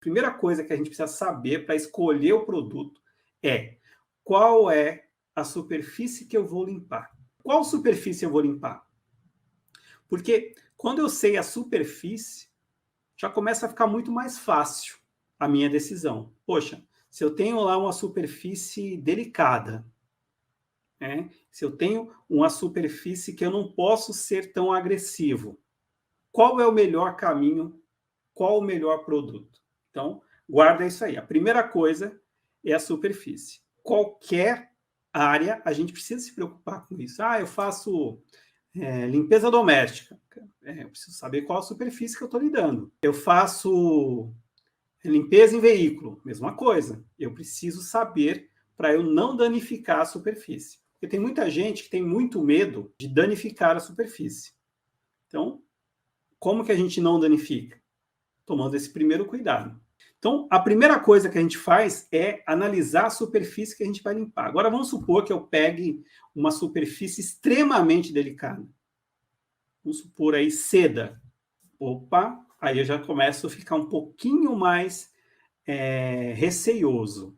Primeira coisa que a gente precisa saber para escolher o produto é qual é a superfície que eu vou limpar. Qual superfície eu vou limpar? Porque quando eu sei a superfície, já começa a ficar muito mais fácil a minha decisão. Poxa, se eu tenho lá uma superfície delicada, né? Se eu tenho uma superfície que eu não posso ser tão agressivo, qual é o melhor caminho? Qual o melhor produto? Então, guarda isso aí. A primeira coisa é a superfície. Qualquer área, a gente precisa se preocupar com isso. Eu faço limpeza doméstica. Eu preciso saber qual a superfície que eu estou lidando. Eu faço limpeza em veículo, mesma coisa. Eu preciso saber para eu não danificar a superfície. Porque tem muita gente que tem muito medo de danificar a superfície. Então, como que a gente não danifica? Tomando esse primeiro cuidado. Então, a primeira coisa que a gente faz é analisar a superfície que a gente vai limpar. Agora, vamos supor que eu pegue uma superfície extremamente delicada. Vamos supor aí seda. Opa, aí eu já começo a ficar um pouquinho mais receioso.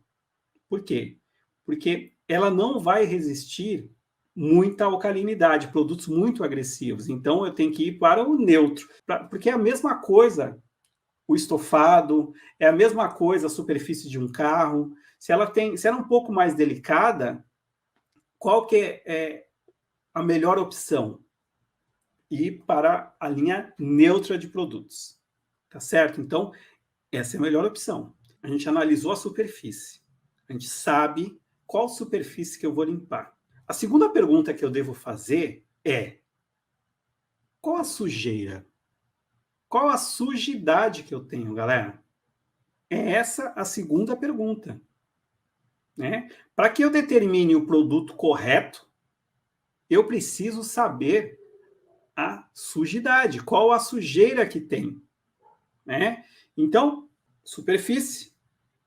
Por quê? Porque ela não vai resistir muita alcalinidade, produtos muito agressivos. Então, eu tenho que ir para o neutro. Porque é a mesma coisa o estofado, é a mesma coisa a superfície de um carro. Se ela é um pouco mais delicada, qual que é a melhor opção? Ir para a linha neutra de produtos. Tá certo? Então, essa é a melhor opção. A gente analisou a superfície. A gente sabe qual superfície que eu vou limpar. A segunda pergunta que eu devo fazer é: qual a sujeira? Qual a sujidade que eu tenho, galera? É essa a segunda pergunta. Né? Para que eu determine o produto correto, eu preciso saber a sujidade, qual a sujeira que tem. Né? Então, superfície,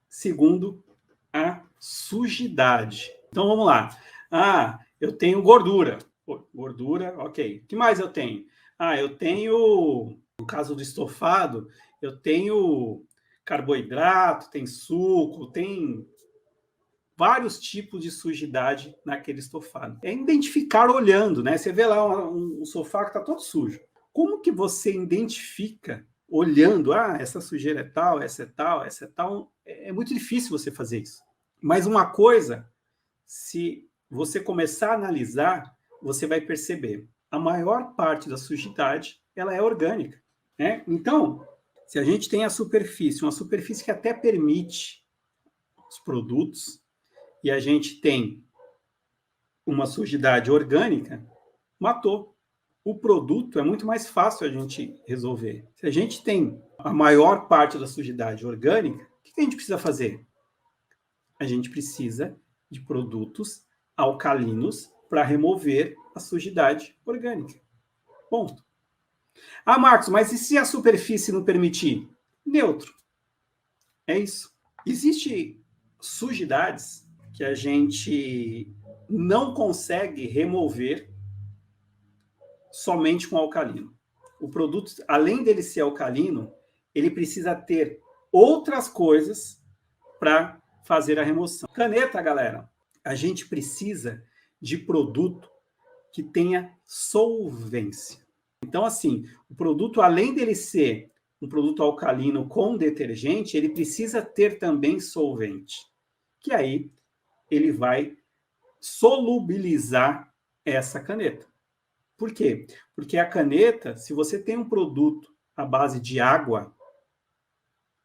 segundo, a sujidade. Então, vamos lá. Eu tenho gordura. Gordura, ok. O que mais eu tenho? Eu tenho, no caso do estofado, eu tenho carboidrato, tem suco, tem vários tipos de sujidade naquele estofado. É identificar olhando, né? Você vê lá um sofá que está todo sujo. Como que você identifica olhando? Essa sujeira é tal, essa é tal, essa é tal. É muito difícil você fazer isso. Mas uma coisa, se você começar a analisar, você vai perceber. A maior parte da sujidade, ela é orgânica. Né? Então, se a gente tem a superfície, uma superfície que até permite os produtos, e a gente tem uma sujidade orgânica, matou. O produto é muito mais fácil a gente resolver. Se a gente tem a maior parte da sujidade orgânica, o que a gente precisa fazer? A gente precisa de produtos alcalinos para remover a sujidade orgânica. Ponto. Marcos, mas e se a superfície não permitir? Neutro. É isso. Existem sujidades que a gente não consegue remover somente com alcalino. O produto, além dele ser alcalino, ele precisa ter outras coisas para fazer a remoção. Caneta, galera, a gente precisa de produto que tenha solvência. Então, assim, o produto, além dele ser um produto alcalino com detergente, ele precisa ter também solvente. Que aí ele vai solubilizar essa caneta. Por quê? Porque a caneta, se você tem um produto à base de água,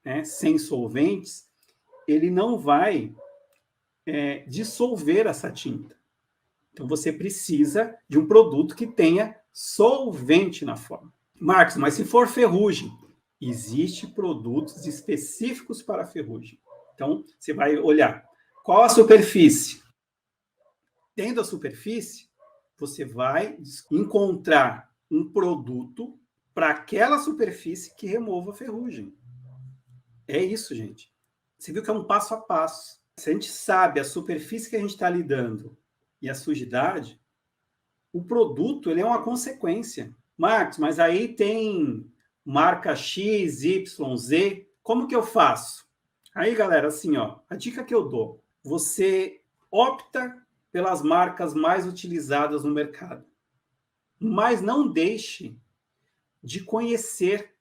né, sem solventes, ele não vai dissolver essa tinta. Então, você precisa de um produto que tenha solvente na forma. Marcos, mas se for ferrugem, existem produtos específicos para ferrugem. Então, você vai olhar qual a superfície. Tendo a superfície, você vai encontrar um produto para aquela superfície que remova a ferrugem. É isso, gente. Você viu que é um passo a passo. Se a gente sabe a superfície que a gente está lidando e a sujidade, o produto ele é uma consequência. Marcos, mas aí tem marca X, Y, Z. Como que eu faço? Aí, galera, assim, ó, a dica que eu dou, você opta pelas marcas mais utilizadas no mercado, mas não deixe de conhecer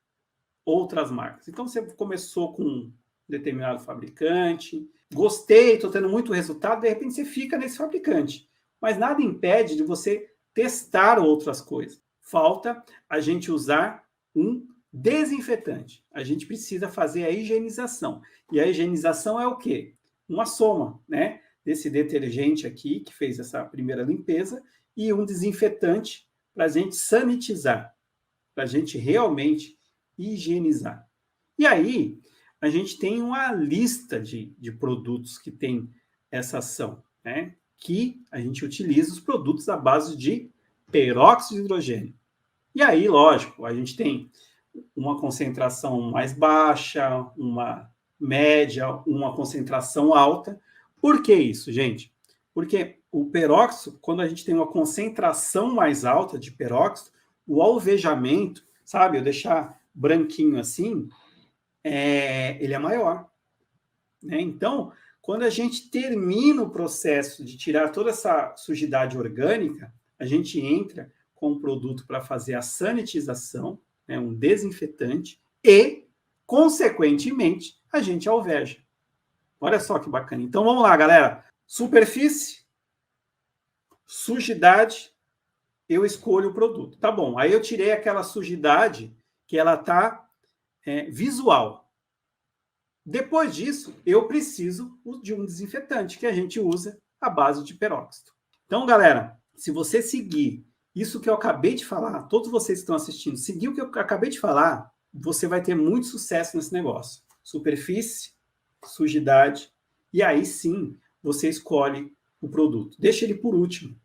outras marcas. Então, você começou com um determinado fabricante, gostei, estou tendo muito resultado, de repente você fica nesse fabricante. Mas nada impede de você testar outras coisas. Falta a gente usar um desinfetante. A gente precisa fazer a higienização. E a higienização é o quê? Uma soma, né? Desse detergente aqui, que fez essa primeira limpeza, e um desinfetante para a gente sanitizar, para a gente realmente higienizar. E aí, a gente tem uma lista de produtos que tem essa ação, né? Que a gente utiliza os produtos à base de peróxido de hidrogênio. E aí, lógico, a gente tem uma concentração mais baixa, uma média, uma concentração alta. Por que isso, gente? Porque o peróxido, quando a gente tem uma concentração mais alta de peróxido, o alvejamento, sabe, eu deixar branquinho assim, ele é maior. Né? Então, quando a gente termina o processo de tirar toda essa sujidade orgânica, a gente entra com um produto para fazer a sanitização, né, um desinfetante, e, consequentemente, a gente alveja. Olha só que bacana. Então, vamos lá, galera. Superfície, sujidade, eu escolho o produto. Tá bom, aí eu tirei aquela sujidade que ela está visual. Depois disso, eu preciso de um desinfetante, que a gente usa à base de peróxido. Então, galera, se você seguir isso que eu acabei de falar, todos vocês que estão assistindo, seguir o que eu acabei de falar, você vai ter muito sucesso nesse negócio. Superfície, sujidade, e aí sim você escolhe o produto. Deixa ele por último,